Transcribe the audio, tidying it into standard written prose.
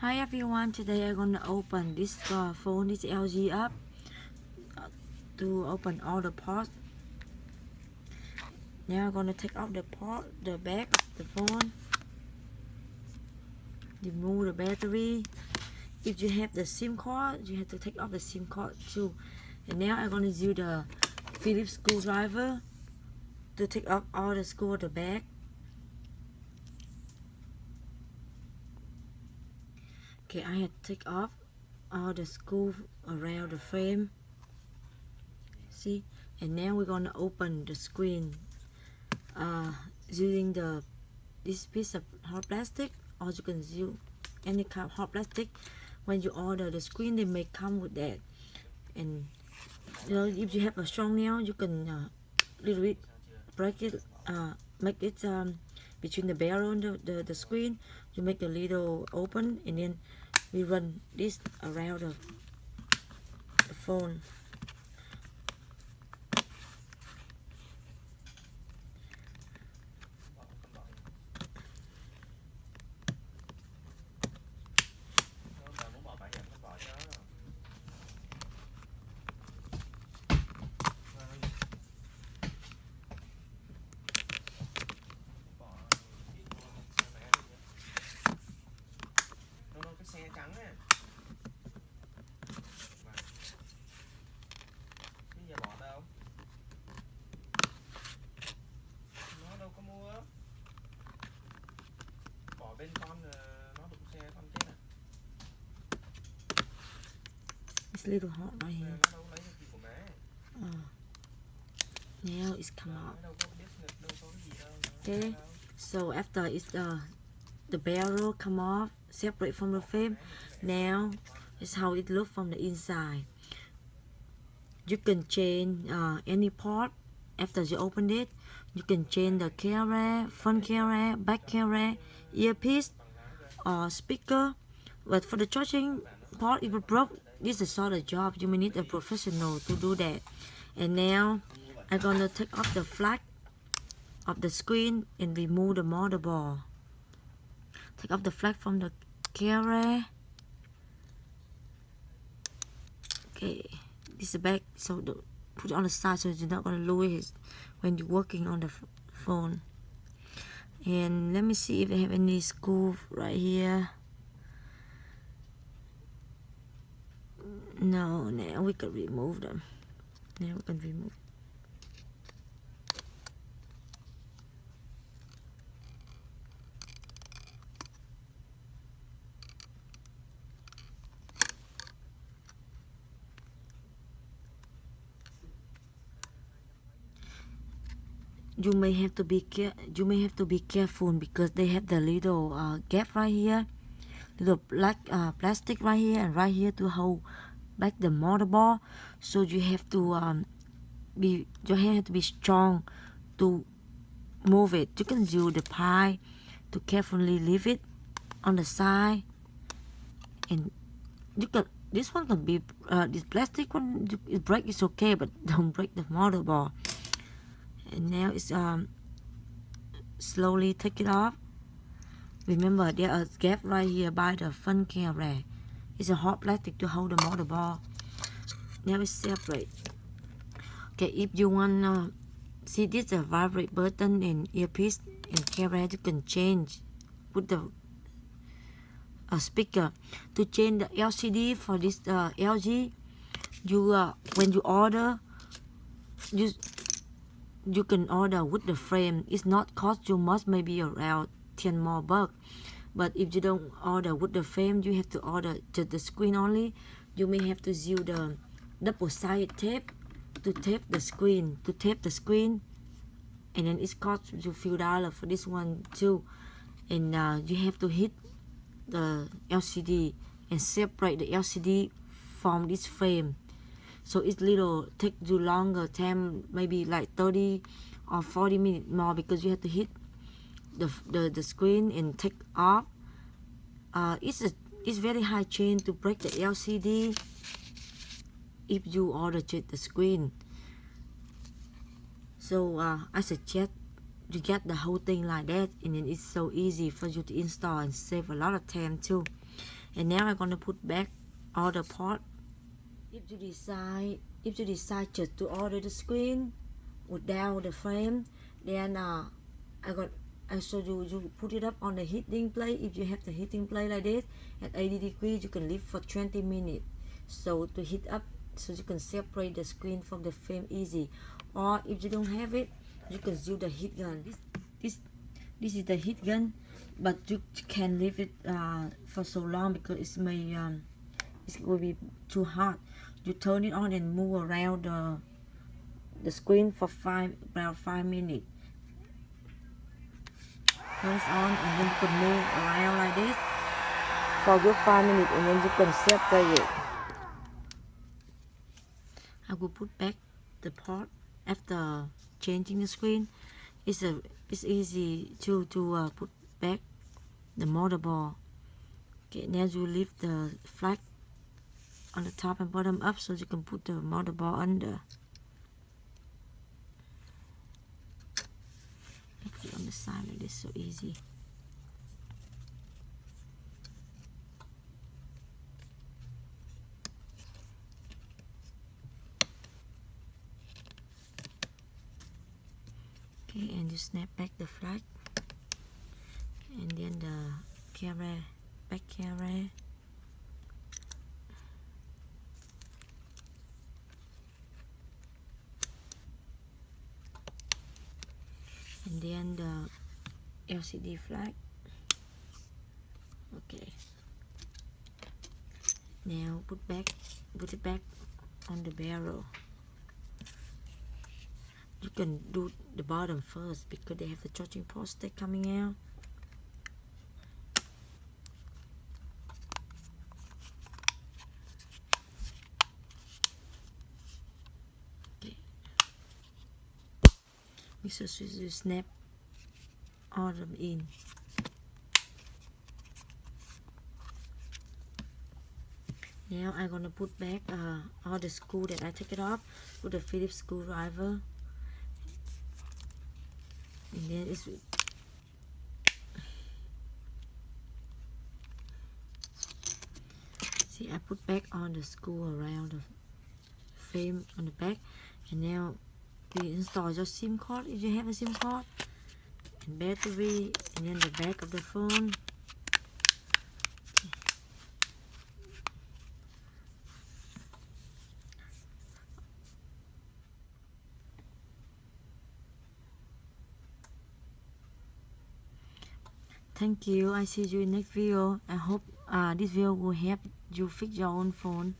Hi everyone, today I'm gonna open this phone, this LG up to open all the parts. Now I'm gonna take off the back of the phone, remove the battery. If you have the SIM card, you have to take off the SIM card too. And now I'm gonna use the Phillips screwdriver to take off all the screw at the back. Okay, I have to take off all the screw around the frame. See, and now we're gonna open the screen using this piece of hard plastic, or you can use any kind of hard plastic. When you order the screen, they may come with that. And if you have a strong nail, you can little bit break it, make it between the barrel and the screen. You make a little open, and then we run this around the phone. Xe trắng nè. Cái giờ bỏ đâu? Nó đâu có mua. Bỏ bên con nó đụng xe con chết à. It's a little hot right here. Nó đâu lấy được gì của má. Now it's come out. Đâu có biết đâu có cái gì đâu. Okay, so after it's the barrel come off, separate from the frame. Now it's how it looks from the inside. You can change any part after you open it. You can change the camera, front camera, back camera, earpiece, or speaker. But for the charging part, if it broke, this is a sort of job. You may need a professional to do that. And now I'm gonna take off the flag of the screen and remove the motherboard. Take off the flag from the camera. Okay, this is the back, so put it on the side so you're not gonna lose it when you're working on the phone. And let me see if they have any screw right here. No, now we can remove them. Now we can remove. You may have to be careful because they have the little gap right here, little black plastic right here and right here to hold back the motherboard. So you have to your hand has to be strong to move it. You can use the pie to carefully leave it on the side, and you can. This one can be this plastic one. It break is okay, but don't break the motherboard. And now it's slowly take it off. Remember there are gap right here by the front camera. It's a hard plastic to hold the motherboard. Now it's separate. Okay, if you want see this a vibrate button and earpiece and camera, you can change. Put the speaker to change the LCD for this LG. You when you order, you can order with the frame. It's not cost you much, maybe around 10 more bucks. But if you don't order with the frame, you have to order just the screen only. You may have to use the double-sided tape to tape the screen. And then it costs you a few dollars for this one too. And you have to hit the LCD and separate the LCD from this frame. So it's little take you longer time, maybe like 30 or 40 minutes more, because you have to hit the screen and take off. It's very high chance to break the LCD if you order just the screen. So I suggest you get the whole thing like that, and then it's so easy for you to install and save a lot of time too. And now I'm gonna put back all the part. If you decide just to order the screen without the frame, then I show you put it up on the heating plate. If you have the heating plate like this at 80 degrees, you can leave for 20 minutes. So to heat up, so you can separate the screen from the frame easy. Or if you don't have it, you can use the heat gun. This is the heat gun, but you can leave it for so long because it will be too hot. You turn it on and move around the screen for about 5 minutes. Turns on and then you can move around like this for good 5 minutes and then you can separate it. I will put back the part after changing the screen. It's easy to put back the motherboard. Okay, now you lift the flag on the top and bottom up so you can put the motherboard under. Put it on the side like this, so easy. Okay, and you snap back the flag, and then the back camera. And then the LCD flag. Okay. Now put it back on the barrel. You can do the bottom first because they have the charging port stick coming out. Okay. Make sure you snap all of them in. Now I'm gonna put back all the screw that I took it off with the Phillips screwdriver. And then see, I put back on the screw around the frame on the back, and now we install your SIM card if you have a SIM card, and battery, and then the back of the phone. Thank you. I see you in next video. I hope this video will help you fix your own phone.